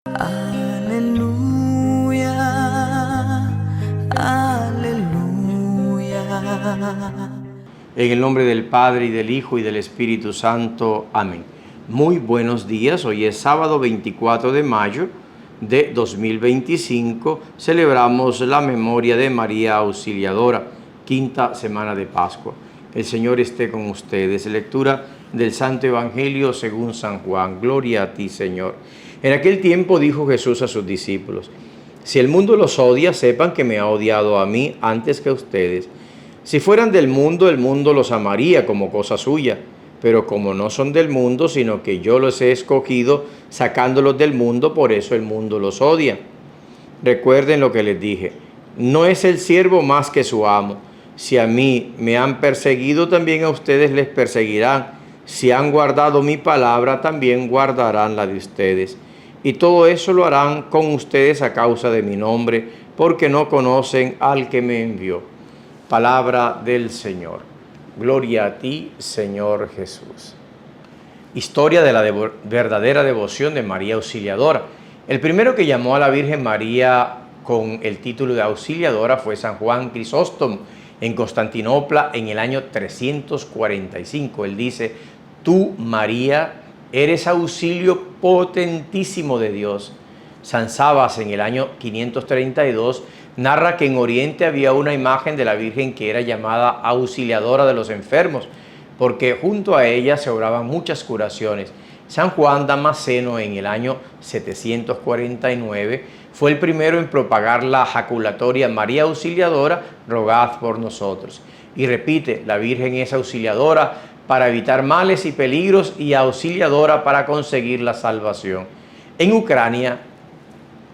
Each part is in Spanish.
Aleluya, aleluya. En el nombre del Padre, y del Hijo, y del Espíritu Santo. Amén. Muy buenos días. Hoy es sábado 24 de mayo de 2025. Celebramos la memoria de María Auxiliadora, quinta semana de Pascua. El Señor esté con ustedes. Lectura del Santo Evangelio según San Juan. Gloria a ti, Señor. En aquel tiempo dijo Jesús a sus discípulos: si el mundo los odia, sepan que me ha odiado a mí antes que a ustedes. Si fueran del mundo, el mundo los amaría como cosa suya, pero como no son del mundo, sino que yo los he escogido sacándolos del mundo, por eso el mundo los odia. Recuerden lo que les dije: no es el siervo más que su amo. Si a mí me han perseguido, también a ustedes les perseguirán. Si han guardado mi palabra, también guardarán la de ustedes. Y todo eso lo harán con ustedes a causa de mi nombre, porque no conocen al que me envió. Palabra del Señor. Gloria a ti, Señor Jesús. Historia de la verdadera devoción de María Auxiliadora. El primero que llamó a la Virgen María con el título de Auxiliadora fue San Juan Crisóstomo en Constantinopla en el año 345. Él dice: tú, María, eres auxilio potentísimo de Dios. San Sabas, en el año 532, narra que en Oriente había una imagen de la Virgen que era llamada Auxiliadora de los enfermos, porque junto a ella se obraban muchas curaciones. San Juan Damasceno, en el año 749, fue el primero en propagar la jaculatoria: María Auxiliadora, rogad por nosotros. Y repite: la Virgen es auxiliadora para evitar males y peligros, y auxiliadora para conseguir la salvación. En Ucrania,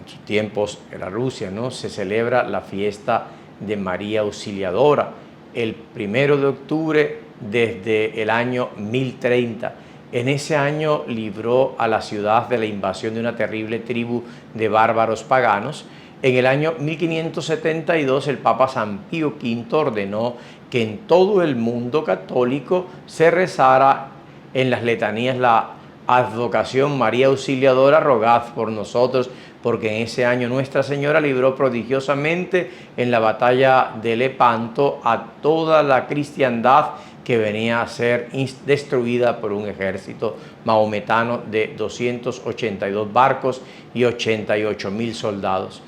en sus tiempos era Rusia, ¿no?, se celebra la fiesta de María Auxiliadora el 1 de octubre desde el año 1030. En ese año libró a la ciudad de la invasión de una terrible tribu de bárbaros paganos. En el año 1572 el Papa San Pío V ordenó que en todo el mundo católico se rezara en las letanías la advocación: María Auxiliadora, rogad por nosotros, porque en ese año Nuestra Señora libró prodigiosamente en la batalla de Lepanto a toda la cristiandad que venía a ser destruida por un ejército maometano de 282 barcos y 88.000 soldados.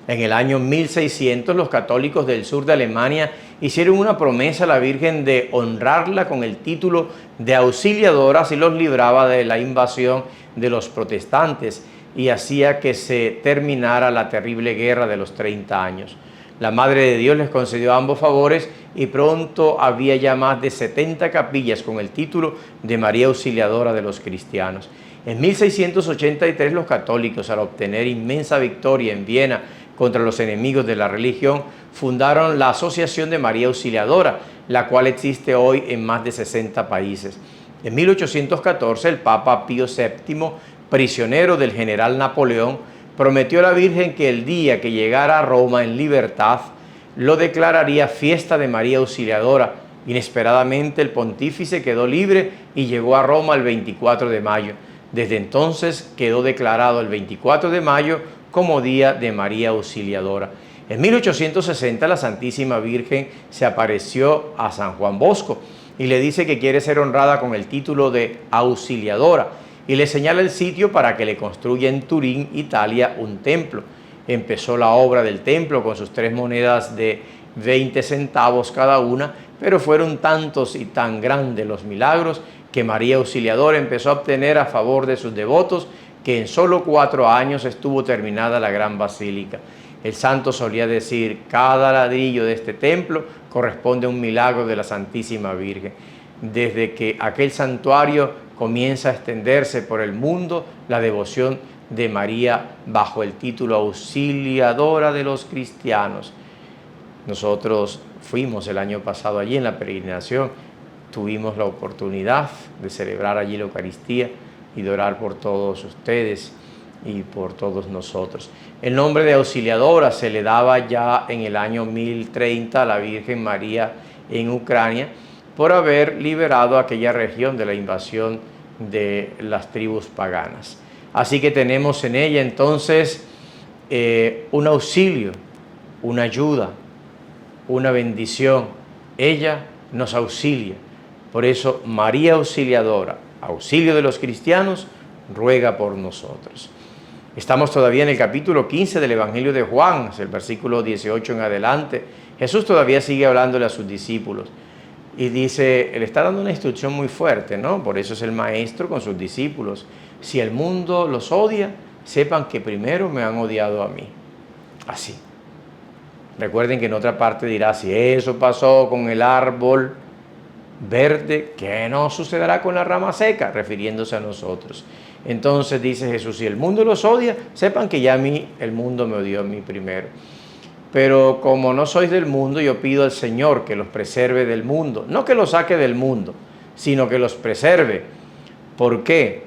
En el año 1600 los católicos del sur de Alemania hicieron una promesa a la Virgen de honrarla con el título de Auxiliadora si los libraba de la invasión de los protestantes y hacía que se terminara la terrible guerra de los 30 años. La Madre de Dios les concedió ambos favores y pronto había ya más de 70 capillas con el título de María Auxiliadora de los cristianos. En 1683 los católicos, al obtener inmensa victoria en Viena contra los enemigos de la religión, fundaron la Asociación de María Auxiliadora, la cual existe hoy en más de 60 países. En 1814 el Papa Pío VII, prisionero del general Napoleón, prometió a la Virgen que el día que llegara a Roma en libertad lo declararía fiesta de María Auxiliadora. Inesperadamente el pontífice quedó libre y llegó a Roma el 24 de mayo. Desde entonces quedó declarado el 24 de mayo como Día de María Auxiliadora. En 1860 la Santísima Virgen se apareció a San Juan Bosco y le dice que quiere ser honrada con el título de Auxiliadora y le señala el sitio para que le construya en Turín, Italia, un templo. Empezó la obra del templo con sus 3 monedas de 20 centavos cada una, pero fueron tantos y tan grandes los milagros que María Auxiliadora empezó a obtener a favor de sus devotos, que en solo 4 años estuvo terminada la gran basílica. El santo solía decir: cada ladrillo de este templo corresponde a un milagro de la Santísima Virgen. Desde que aquel santuario comienza a extenderse por el mundo la devoción de María bajo el título Auxiliadora de los cristianos. Nosotros fuimos el año pasado allí en la peregrinación, tuvimos la oportunidad de celebrar allí la Eucaristía y de orar por todos ustedes y por todos nosotros. El nombre de Auxiliadora se le daba ya en el año 1030 a la Virgen María en Ucrania por haber liberado aquella región de la invasión de las tribus paganas. Así que tenemos en ella entonces un auxilio, una ayuda, una bendición. Ella nos auxilia. Por eso María Auxiliadora, auxilio de los cristianos, ruega por nosotros. Estamos todavía en el capítulo 15 del Evangelio de Juan, es el versículo 18 en adelante. Jesús todavía sigue hablándole a sus discípulos y dice, él está dando una instrucción muy fuerte, ¿no? Por eso es el maestro con sus discípulos. Si el mundo los odia, sepan que primero me han odiado a mí. Así. Recuerden que en otra parte dirá, si eso pasó con el árbol verde, ¿qué no sucederá con la rama seca? Refiriéndose a nosotros. Entonces dice Jesús, si el mundo los odia, sepan que ya a mí, el mundo me odió a mí primero. Pero como no sois del mundo, yo pido al Señor que los preserve del mundo. No que los saque del mundo, sino que los preserve. ¿Por qué?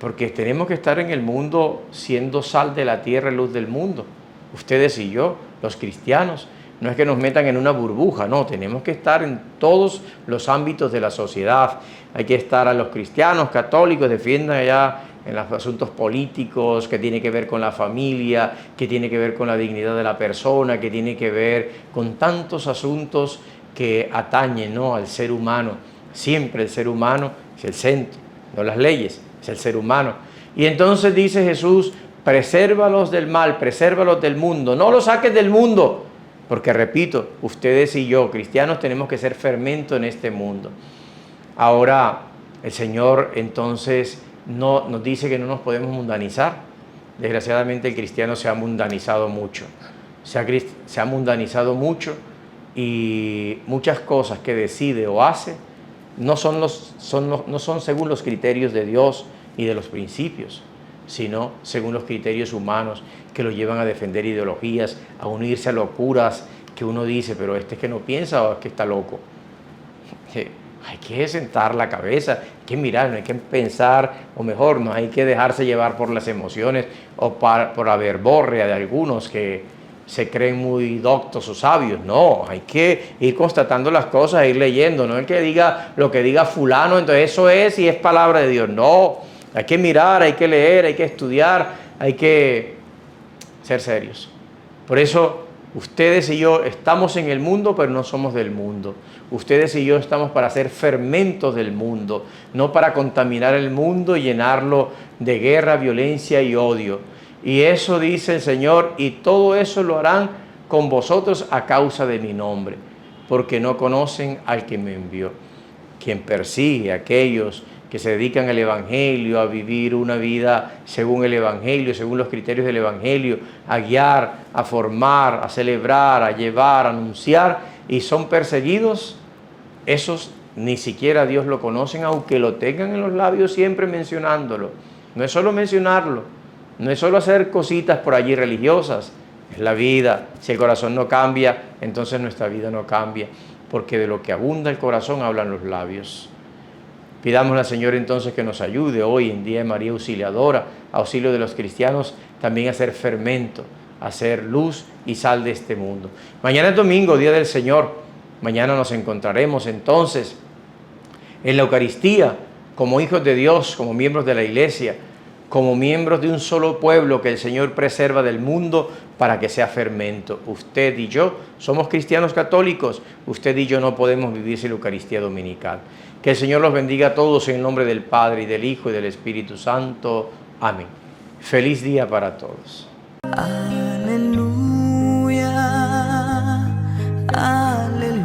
Porque tenemos que estar en el mundo siendo sal de la tierra y luz del mundo. Ustedes y yo, los cristianos, no es que nos metan en una burbuja, no, tenemos que estar en todos los ámbitos de la sociedad. Hay que estar a los cristianos, católicos, defiendan allá en los asuntos políticos, que tiene que ver con la familia, que tiene que ver con la dignidad de la persona, que tiene que ver con tantos asuntos que atañen, ¿no?, al ser humano. Siempre el ser humano es el centro, no las leyes, es el ser humano. Y entonces dice Jesús, presérvalos del mal, presérvalos del mundo, no los saques del mundo, porque repito, ustedes y yo, cristianos, tenemos que ser fermento en este mundo. Ahora, el Señor entonces nos dice que no nos podemos mundanizar. Desgraciadamente el cristiano se ha mundanizado mucho. Se ha mundanizado mucho y muchas cosas que decide o hace no son según los criterios de Dios y de los principios, sino según los criterios humanos que lo llevan a defender ideologías, a unirse a locuras que uno dice, pero este es que no piensa o es que está loco. Hay que sentar la cabeza, hay que mirar, no hay que pensar, o mejor, no hay que dejarse llevar por las emociones o por la verborrea de algunos que se creen muy doctos o sabios. No, hay que ir constatando las cosas, ir leyendo, no el que diga lo que diga fulano, entonces eso es y es palabra de Dios. No, hay que mirar, hay que leer, hay que estudiar, hay que ser serios. Por eso ustedes y yo estamos en el mundo, pero no somos del mundo. Ustedes y yo estamos para ser fermentos del mundo, no para contaminar el mundo y llenarlo de guerra, violencia y odio. Y eso dice el Señor, y todo eso lo harán con vosotros a causa de mi nombre, porque no conocen al que me envió. Quien persigue a aquellos que se dedican al Evangelio, a vivir una vida según el Evangelio, según los criterios del Evangelio, a guiar, a formar, a celebrar, a llevar, a anunciar, y son perseguidos, esos ni siquiera Dios lo conocen, aunque lo tengan en los labios siempre mencionándolo. No es solo mencionarlo, no es solo hacer cositas por allí religiosas, es la vida. Si el corazón no cambia, entonces nuestra vida no cambia, porque de lo que abunda el corazón hablan los labios. Pidámosle al Señor entonces que nos ayude hoy en día de María Auxiliadora, auxilio de los cristianos, también a ser fermento, a ser luz y sal de este mundo. Mañana es domingo, Día del Señor. Mañana nos encontraremos entonces en la Eucaristía como hijos de Dios, como miembros de la Iglesia, como miembros de un solo pueblo que el Señor preserva del mundo para que sea fermento. Usted y yo somos cristianos católicos, usted y yo no podemos vivir sin la Eucaristía dominical. Que el Señor los bendiga a todos en el nombre del Padre, y del Hijo, y del Espíritu Santo. Amén. Feliz día para todos. Aleluya, aleluya.